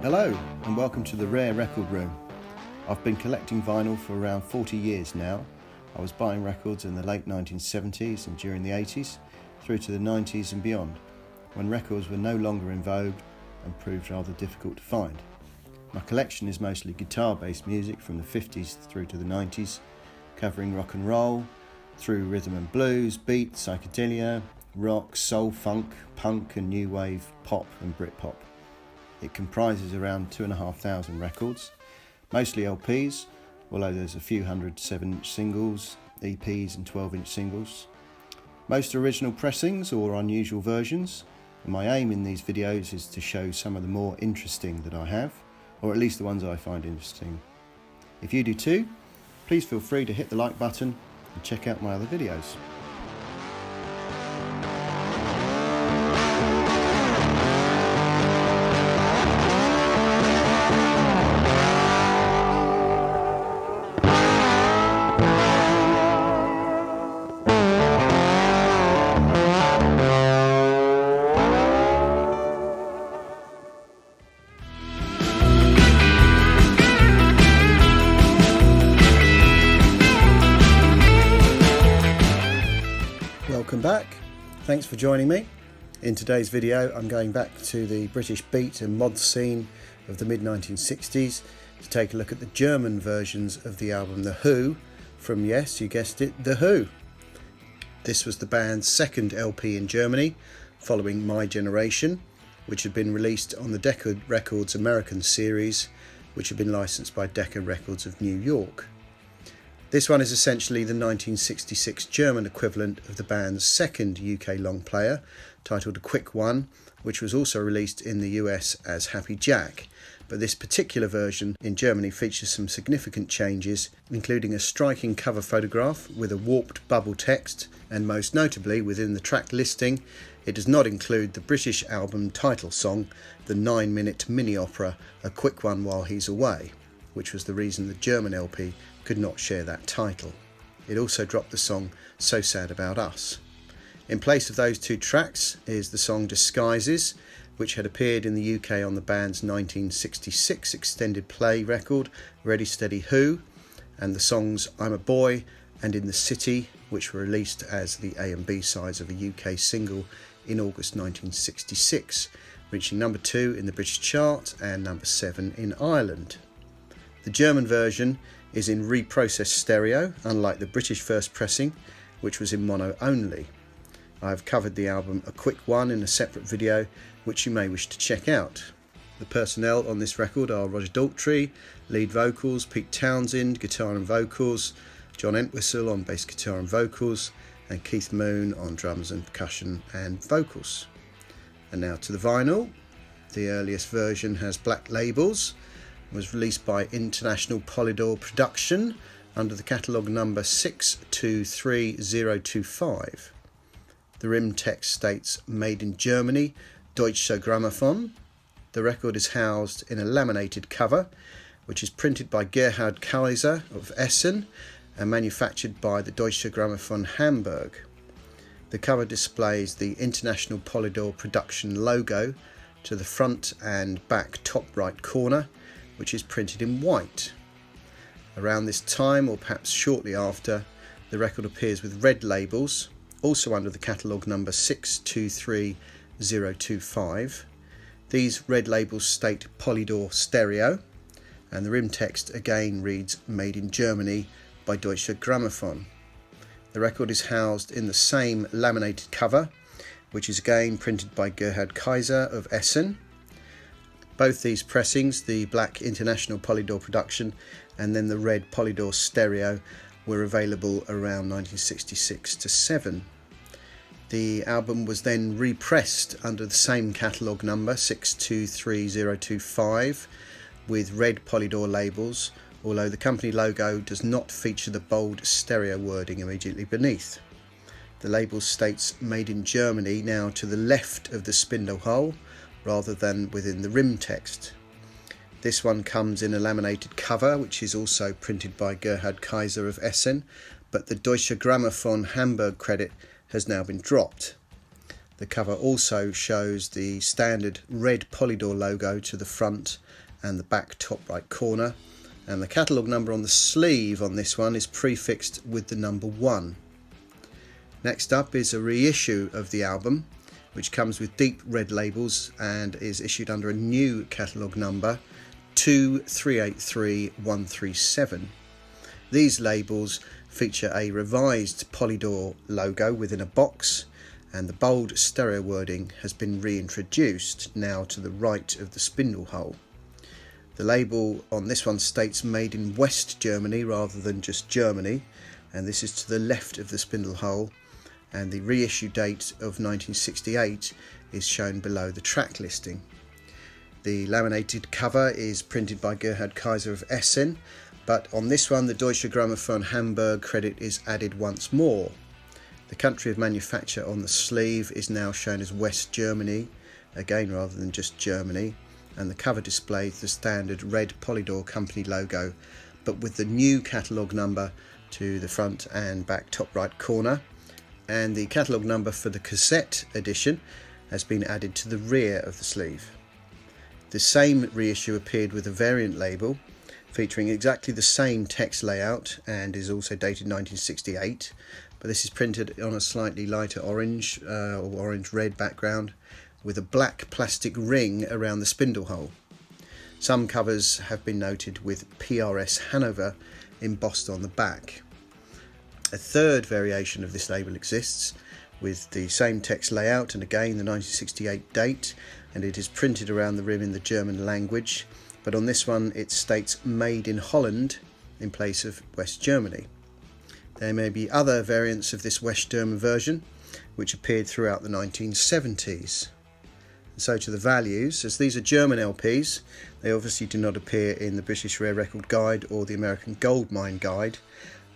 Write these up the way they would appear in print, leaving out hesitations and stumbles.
Hello and welcome to the Rare Record Room. I've been collecting vinyl for around 40 years now. I was buying records in the late 1970s and during the 80s through to the 90s and beyond, when records were no longer in vogue and proved rather difficult to find. My collection is mostly guitar-based music from the 50s through to the 90s, covering rock and roll, through rhythm and blues, beat, psychedelia, rock, soul, funk, punk and new wave, pop and Britpop. It comprises around 2,500 records, mostly LPs, although there's a few hundred 7-inch singles, EPs and 12-inch singles. Most are original pressings or unusual versions, and my aim in these videos is to show some of the more interesting that I have, or at least the ones I find interesting. If you do too, please feel free to hit the like button and check out my other videos. Welcome back, thanks for joining me. In today's video I'm going back to the British beat and mod scene of the mid-1960s to take a look at the German versions of the album The Who from, yes, you guessed it, The Who. This was the band's second LP in Germany following My Generation, which had been released on the Decca Records American series, which had been licensed by Decca Records of New York. This one is essentially the 1966 German equivalent of the band's second UK long player, titled A Quick One, which was also released in the US as Happy Jack. But this particular version in Germany features some significant changes, including a striking cover photograph with a warped bubble text, and most notably within the track listing, it does not include the British album title song, the 9-minute mini-opera A Quick One While He's Away, which was the reason the German LP could not share that title. It also dropped the song So Sad About Us. In place of those two tracks is the song Disguises, which had appeared in the UK on the band's 1966 extended play record Ready Steady Who, and the songs I'm a Boy and In the City, which were released as the A and B sides of a UK single in August 1966, reaching number 2 in the British chart and number 7 in Ireland. The German version is in reprocessed stereo, unlike the British first pressing, which was in mono only. I have covered the album A Quick One in a separate video, which you may wish to check out. The personnel on this record are Roger Daltrey, lead vocals, Pete Townshend, guitar and vocals, John Entwistle on bass guitar and vocals, and Keith Moon on drums and percussion and vocals. And now to the vinyl. The earliest version has black labels, was released by International Polydor Production under the catalogue number 623025. The rim text states Made in Germany, Deutsche Grammophon. The record is housed in a laminated cover, which is printed by Gerhard Kaiser of Essen and manufactured by the Deutsche Grammophon Hamburg. The cover displays the International Polydor Production logo to the front and back top right corner, which is printed in white. Around this time, or perhaps shortly after, the record appears with red labels, also under the catalogue number 623025. These red labels state Polydor Stereo, and the rim text again reads Made in Germany by Deutsche Grammophon. The record is housed in the same laminated cover, which is again printed by Gerhard Kaiser of Essen. Both these pressings, the black International Polydor Production and then the red Polydor Stereo, were available around 1966-7. The album was then repressed under the same catalogue number 623025 with red Polydor labels, although the company logo does not feature the bold stereo wording immediately beneath. The label states Made in Germany now to the left of the spindle hole, rather than within the rim text. This one comes in a laminated cover, which is also printed by Gerhard Kaiser of Essen, but the Deutsche Grammophon Hamburg credit has now been dropped. The cover also shows the standard red Polydor logo to the front and the back top right corner, and the catalogue number on the sleeve on this one is prefixed with the number 1. Next up is a reissue of the album, which comes with deep red labels and is issued under a new catalogue number 2383137. These labels feature a revised Polydor logo within a box, and the bold stereo wording has been reintroduced now to the right of the spindle hole. The label on this one states made in West Germany rather than just Germany, and this is to the left of the spindle hole, and the reissue date of 1968 is shown below the track listing. The laminated cover is printed by Gerhard Kaiser of Essen, but on this one the Deutsche Grammophon Hamburg credit is added once more. The country of manufacture on the sleeve is now shown as West Germany, again rather than just Germany, and the cover displays the standard red Polydor company logo, but with the new catalogue number to the front and back top right corner, and the catalogue number for the cassette edition has been added to the rear of the sleeve. The same reissue appeared with a variant label featuring exactly the same text layout and is also dated 1968, but this is printed on a slightly lighter orange or orange-red background with a black plastic ring around the spindle hole. Some covers have been noted with PRS Hanover embossed on the back. A third variation of this label exists with the same text layout and again the 1968 date, and it is printed around the rim in the German language, but on this one it states Made in Holland in place of West Germany. There may be other variants of this West German version which appeared throughout the 1970s. So to the values, as these are German LPs, they obviously do not appear in the British Rare Record Guide or the American Goldmine Guide,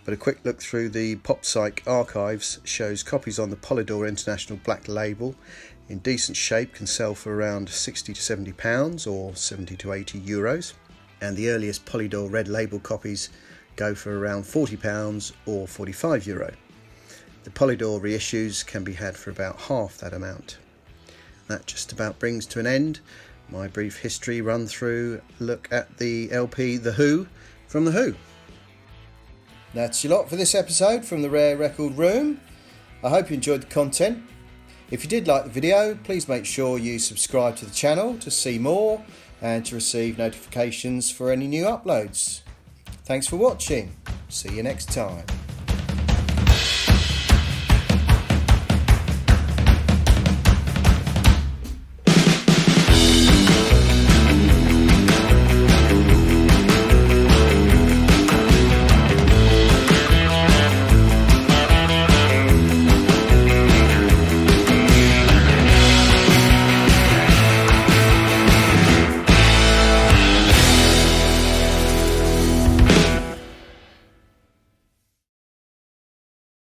but a quick look through the PopPsych archives shows copies on the Polydor International Black Label in decent shape can sell for around £60 to £70 or 70 to 80 euros, and the earliest Polydor Red Label copies go for around £40 or 45 euro. The Polydor reissues can be had for about half that amount. That just about brings to an end my brief history run through look at the LP The Who from The Who. That's your lot for this episode from the Rare Record Room. I hope you enjoyed the content. If you did like the video, please make sure you subscribe to the channel to see more and to receive notifications for any new uploads. Thanks for watching. See you next time.